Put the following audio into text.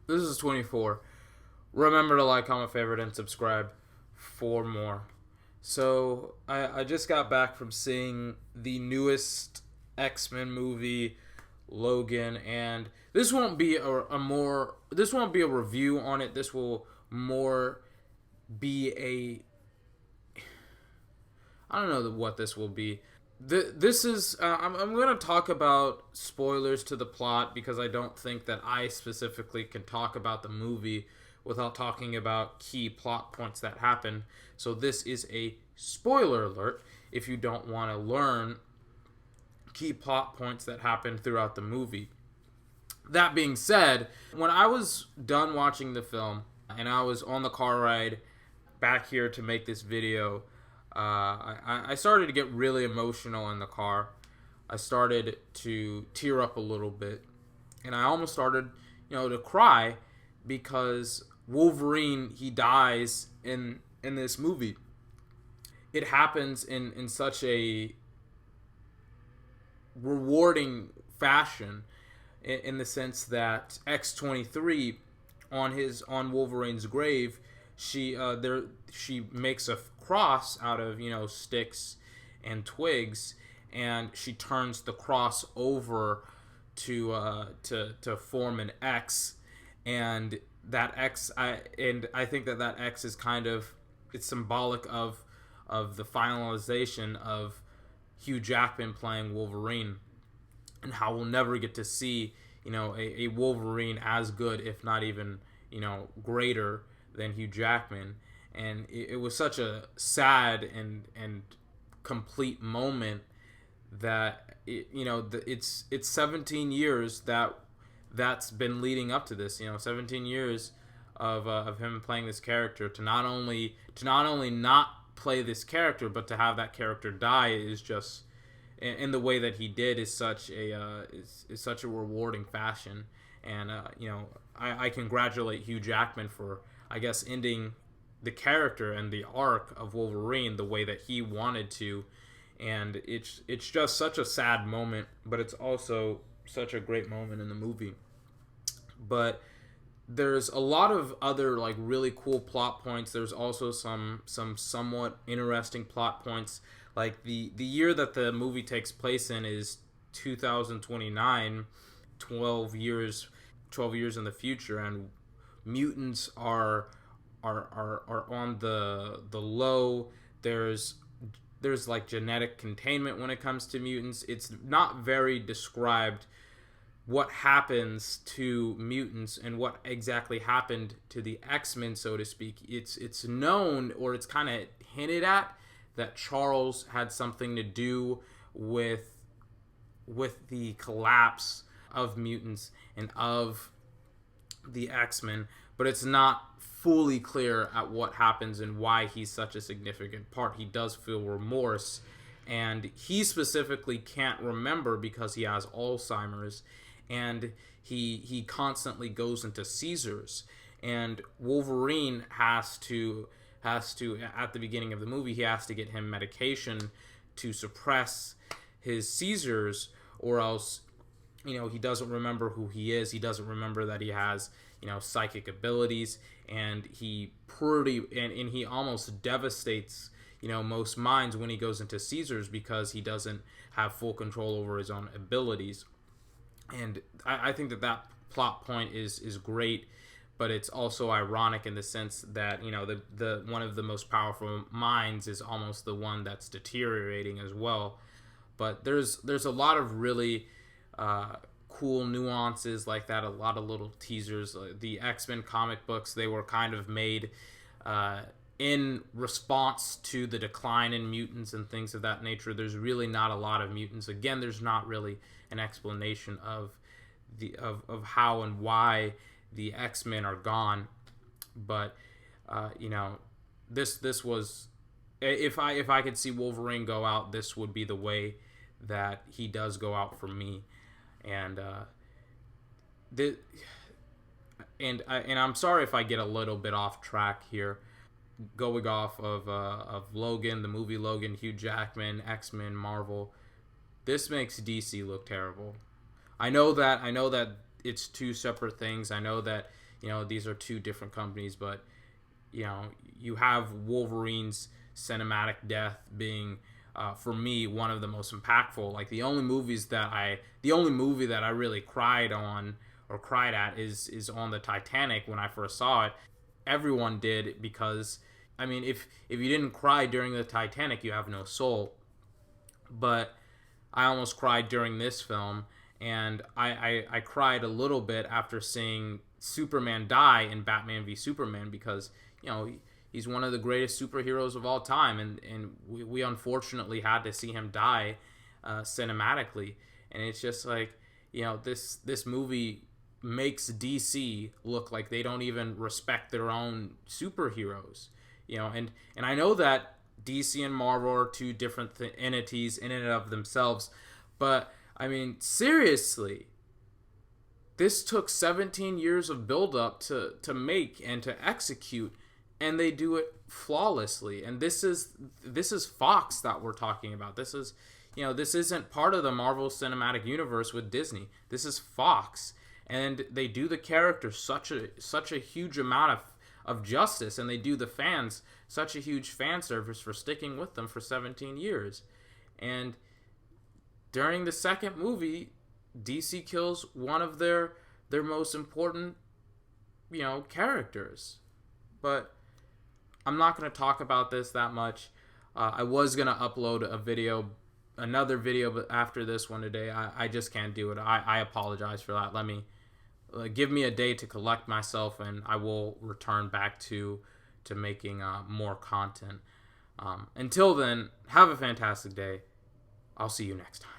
This is 24. Remember to like, comment, favorite, and subscribe for more. So, I just got back from seeing the newest X-Men movie, Logan, and this won't be this won't be a review on it. This will more be I don't know what this will be. This is I'm going to talk about spoilers to the plot because I don't think that I specifically can talk about the movie without talking about key plot points that happen. So this is a spoiler alert if you don't want to learn key plot points that happen throughout the movie. That being said, when I was done watching the film and I was on the car ride back here to make this video, I started to get really emotional in the car. I started to tear up a little bit, and I almost started, to cry because Wolverine, he dies in this movie. It happens in such a rewarding fashion, in the sense that X-23 on Wolverine's grave, she makes a cross out of sticks and twigs, and she turns the cross over to form an X, and that X I think that X is kind of, it's symbolic of the finalization of Hugh Jackman playing Wolverine, and how we'll never get to see a Wolverine as good, if not even greater than Hugh Jackman. And it was such a sad and complete moment that it's 17 years that's been leading up to this. 17 years of him playing this character, to not only not play this character, but to have that character die is just, in the way that he did, is such a rewarding fashion. And I congratulate Hugh Jackman for, I guess, ending the character and the arc of Wolverine the way that he wanted to. And it's just such a sad moment, but it's also such a great moment in the movie. But there's a lot of other really cool plot points. There's also some somewhat interesting plot points. Like the year that the movie takes place in is 2029, 12 years in the future, and mutants are on the low. There's genetic containment when it comes to mutants. It's not very described what happens to mutants and what exactly happened to the X-Men, so to speak. It's known, or it's kind of hinted at, that Charles had something to do with the collapse of mutants and of the X-Men, but it's not fully clear at what happens and why he's such a significant part. He does feel remorse, and he specifically can't remember because he has Alzheimer's, and he constantly goes into seizures. And Wolverine has to at the beginning of the movie, he has to get him medication to suppress his seizures, or else he doesn't remember who he is. He doesn't remember that he has psychic abilities, and he almost devastates most minds when he goes into seizures, because he doesn't have full control over his own abilities. And I think that plot point is great, but it's also ironic in the sense that the one of the most powerful minds is almost the one that's deteriorating as well. But there's a lot of really cool nuances like that, a lot of little teasers. The X-Men comic books, they were kind of made in response to the decline in mutants and things of that nature. There's really not a lot of mutants. Again, there's not really an explanation of how and why the X-Men are gone. But this was, if I could see Wolverine go out, this would be the way that he does go out for me. And I'm sorry if I get a little bit off track here, going off of Logan, the movie Logan, Hugh Jackman, X-Men, Marvel. This makes DC look terrible. I know that it's two separate things. I know that, these are two different companies, but you have Wolverine's cinematic death being, for me, one of the most impactful. Like the only movie that I really cried on or cried at is on the Titanic when I first saw it. Everyone did, because I mean, if you didn't cry during the Titanic, you have no soul. But I almost cried during this film, and I cried a little bit after seeing Superman die in Batman v Superman, because he's one of the greatest superheroes of all time, and we unfortunately had to see him die cinematically. And it's just like, this movie makes DC look like they don't even respect their own superheroes. And I know that DC and Marvel are two different entities in and of themselves, but I mean, seriously, this took 17 years of build-up to make and to execute, and they do it flawlessly. And this is Fox that we're talking about. This isn't part of the Marvel Cinematic Universe with Disney. This is Fox, and they do the characters such a huge amount of justice, and they do the fans such a huge fan service for sticking with them for 17 years. And during the second movie, DC kills one of their most important, characters. But I'm not going to talk about this that much. I was going to upload another video, but after this one today, I just can't do it. I apologize for that. Give me a day to collect myself, and I will return back to making more content. Until then, have a fantastic day. I'll see you next time.